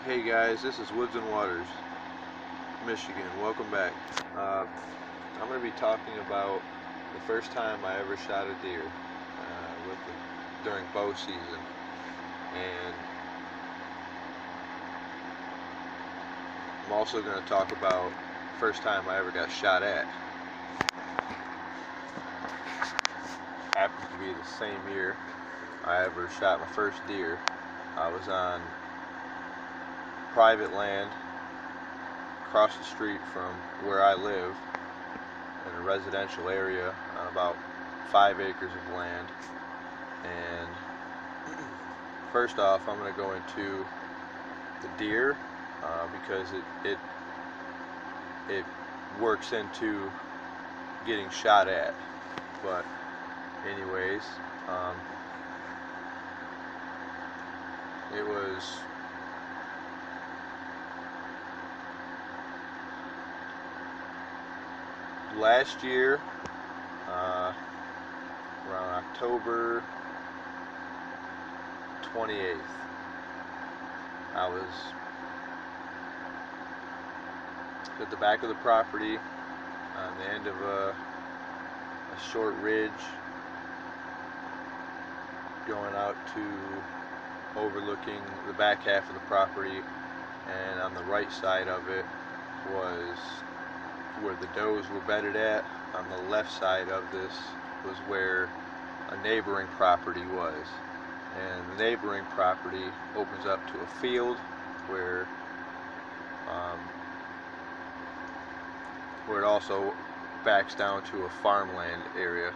Hey guys, this is Woods and Waters, Michigan. Welcome back. I'm going to be talking about the first time I ever shot a deer during bow season, and I'm also going to talk about the first time I ever got shot at. Happens to be the same year I ever shot my first deer. I was on private land across the street from where I live in a residential area on about 5 acres of land. And first off, I'm going to go into the deer because it works into getting shot at. But anyways, it was last year, around October 28th. I was at the back of the property on the end of a short ridge going out to overlooking the back half of the property, and on the right side of it was where the does were bedded at. On the left side of this was where a neighboring property was, and the neighboring property opens up to a field where it also backs down to a farmland area.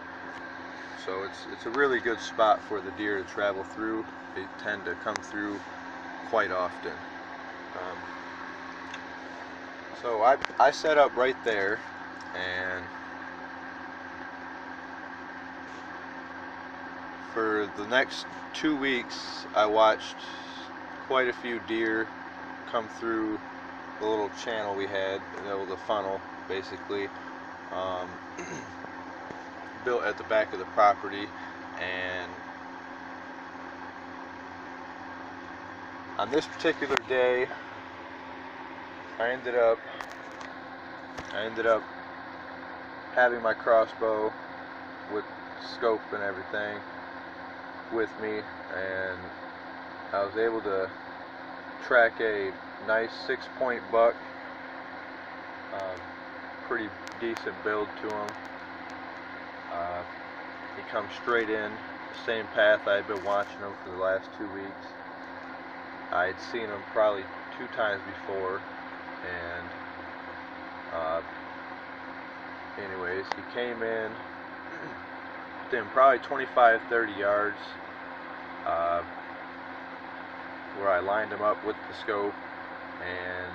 So it's a really good spot for the deer to travel through. They tend to come through quite often. So I set up right there, and for the next 2 weeks I watched quite a few deer come through the little channel we had, the funnel basically, built at the back of the property. And on this particular day I ended up having my crossbow with scope and everything with me, and I was able to track a nice 6-point buck, pretty decent build to him. He comes straight in the same path I had been watching him for the last 2 weeks. I had seen him probably 2 times before, and anyways, he came in within probably 25-30 yards where I lined him up with the scope, and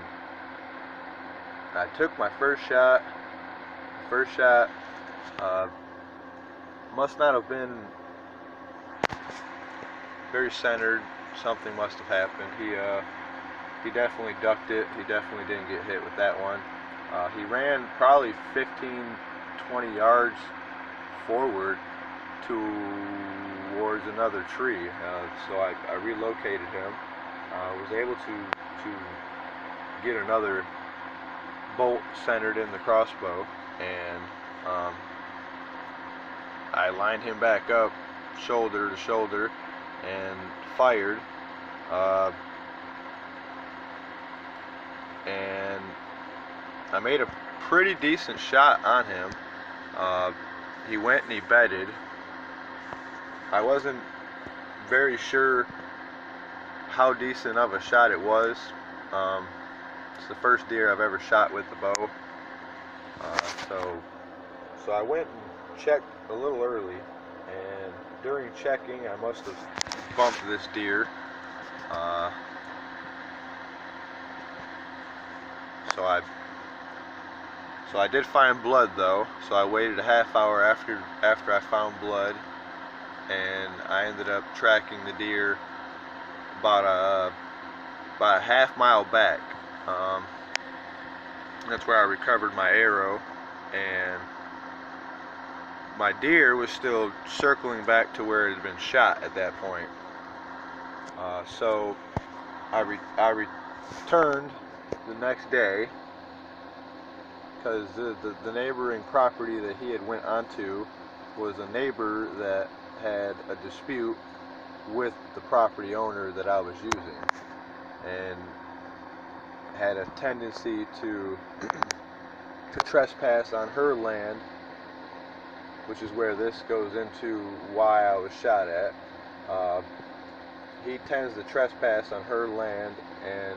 I took my first shot. First shot must not have been very centered. Something must have happened. He definitely ducked it. He definitely didn't get hit with that one. He ran probably 15-20 yards forward towards another tree. So I relocated him. Was able to get another bolt centered in the crossbow, and I lined him back up shoulder to shoulder and fired, and I made a pretty decent shot on him. He went and he bedded. I wasn't very sure how decent of a shot it was. It's the first deer I've ever shot with the bow. So I went and checked a little early, and during checking I must have bumped this deer. So I did find blood though, so I waited a half hour after I found blood, and I ended up tracking the deer about a half-mile back. That's where I recovered my arrow, and my deer was still circling back to where it had been shot at that point. So I turned the next day because the neighboring property that he had went onto was a neighbor that had a dispute with the property owner that I was using, and had a tendency to trespass on her land, which is where this goes into why I was shot at. He tends to trespass on her land and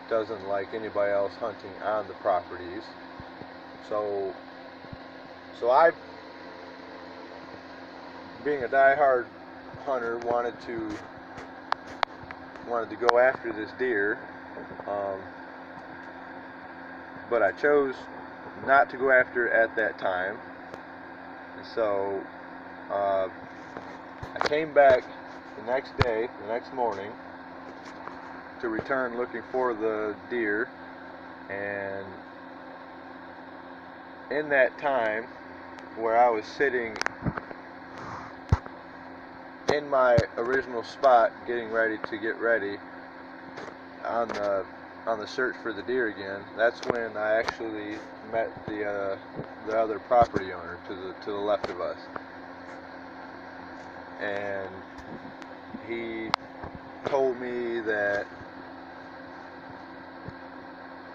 doesn't like anybody else hunting on the properties. So I, being a die-hard hunter, wanted to go after this deer, but I chose not to go after it at that time. And so I came back the next day, the next morning, to return looking for the deer, and in that time where I was sitting in my original spot getting ready on the search for the deer again, that's when I actually met the other property owner to the left of us, and he told me that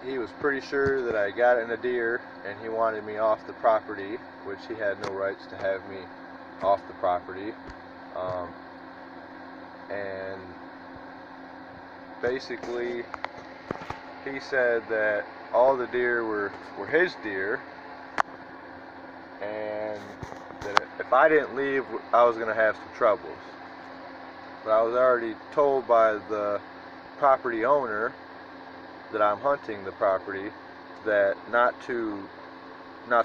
he was pretty sure that I got in a deer and he wanted me off the property, which he had no rights to have me off the property. And basically he said that all the deer were his deer, and that if I didn't leave, I was going to have some troubles. But I was already told by the property owner that I'm hunting the property that not to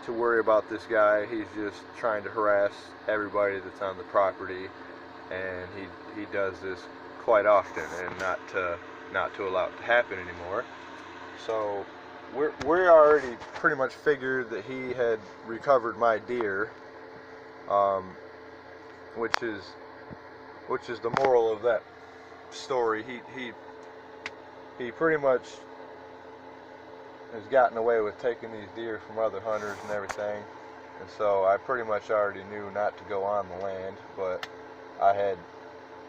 worry about this guy. He's just trying to harass everybody that's on the property, and he does this quite often, and not to allow it to happen anymore. So we already pretty much figured that he had recovered my deer, which is the moral of that story. He pretty much has gotten away with taking these deer from other hunters and everything, and so I pretty much already knew not to go on the land, but I had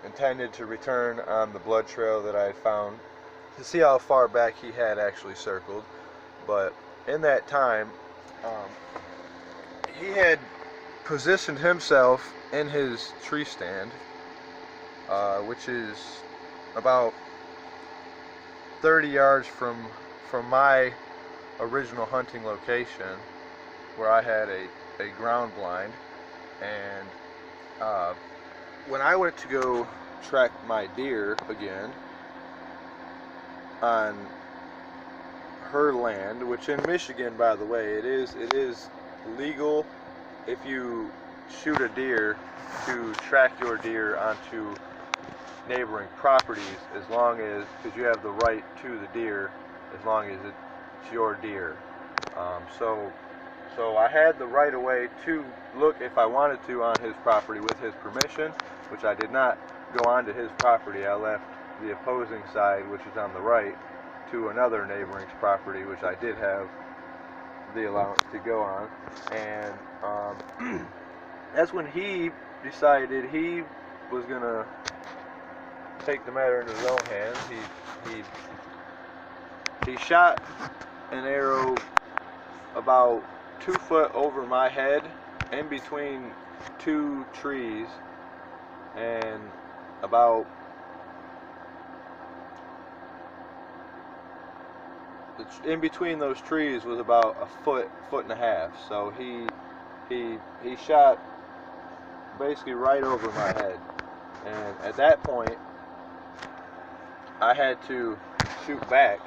intended to return on the blood trail that I had found to see how far back he had actually circled. But in that time, he had positioned himself in his tree stand, which is about 30 yards from my original hunting location, where I had a ground blind. And when I went to go track my deer again on her land, which in Michigan, by the way, it is legal if you shoot a deer to track your deer onto neighboring properties, as long as, because you have the right to the deer as long as it's your deer. So I had the right of way to look if I wanted to on his property with his permission, which I did not go onto his property. I left the opposing side, which is on the right, to another neighboring property, which I did have the allowance to go on. And that's when he decided he was gonna take the matter into his own hands. He shot an arrow about 2 foot over my head, in between two trees, and about in between those trees was about a foot and a half. So he shot basically right over my head, and at that point I had to shoot back,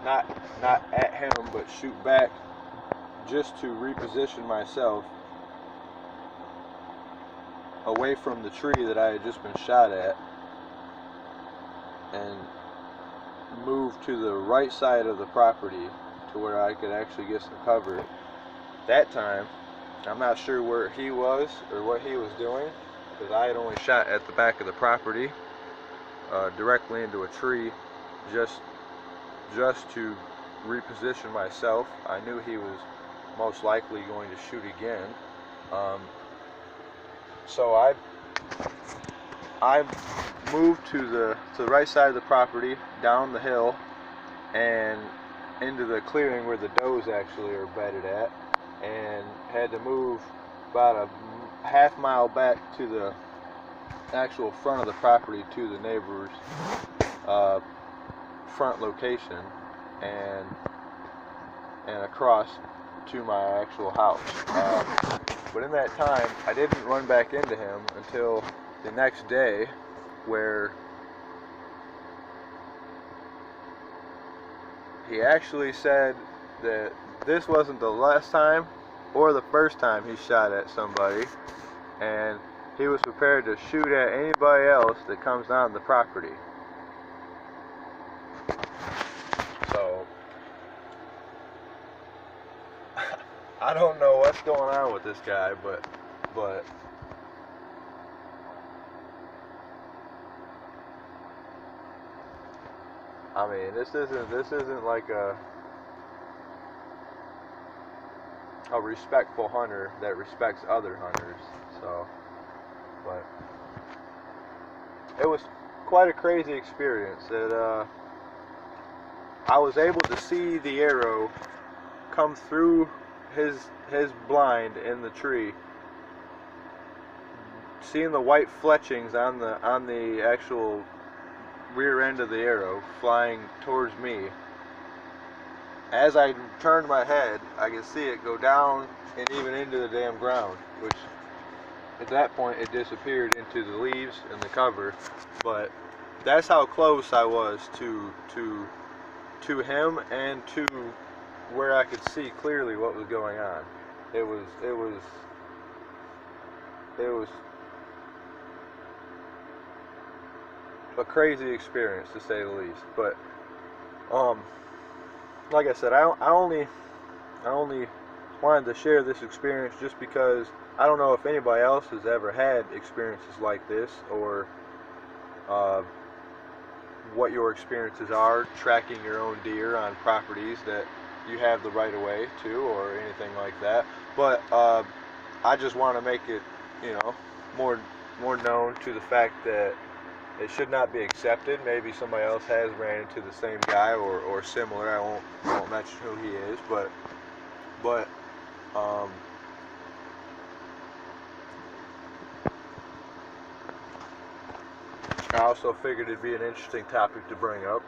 not at him, but shoot back just to reposition myself away from the tree that I had just been shot at, and move to the right side of the property to where I could actually get some cover. That time, I'm not sure where he was or what he was doing, because I had only shot at the back of the property, directly into a tree, just just to reposition myself. I knew he was most likely going to shoot again. So I moved to the right side of the property, down the hill, and into the clearing where the does actually are bedded at, and had to move about a half mile back to the actual front of the property, to the neighbor's front location, and across to my actual house. But in that time, I didn't run back into him until the next day, where he actually said that this wasn't the last time or the first time he shot at somebody, and he was prepared to shoot at anybody else that comes on the property. So I don't know what's going on with this guy, but I mean, this isn't like a respectful hunter that respects other hunters. So, but it was quite a crazy experience. That I was able to see the arrow come through his blind in the tree, seeing the white fletchings on the actual rear end of the arrow flying towards me. As I turned my head, I could see it go down and even into the damn ground, which at that point it disappeared into the leaves and the cover. But that's how close I was to him, and to where I could see clearly what was going on. It was a crazy experience, to say the least. But like I said, I only wanted to share this experience just because I don't know if anybody else has ever had experiences like this, or what your experiences are tracking your own deer on properties that you have the right of way to, or anything like that. But I just want to make it, more known to the fact that it should not be accepted. Maybe somebody else has ran into the same guy or similar. I won't mention who he is, but I also figured it'd be an interesting topic to bring up.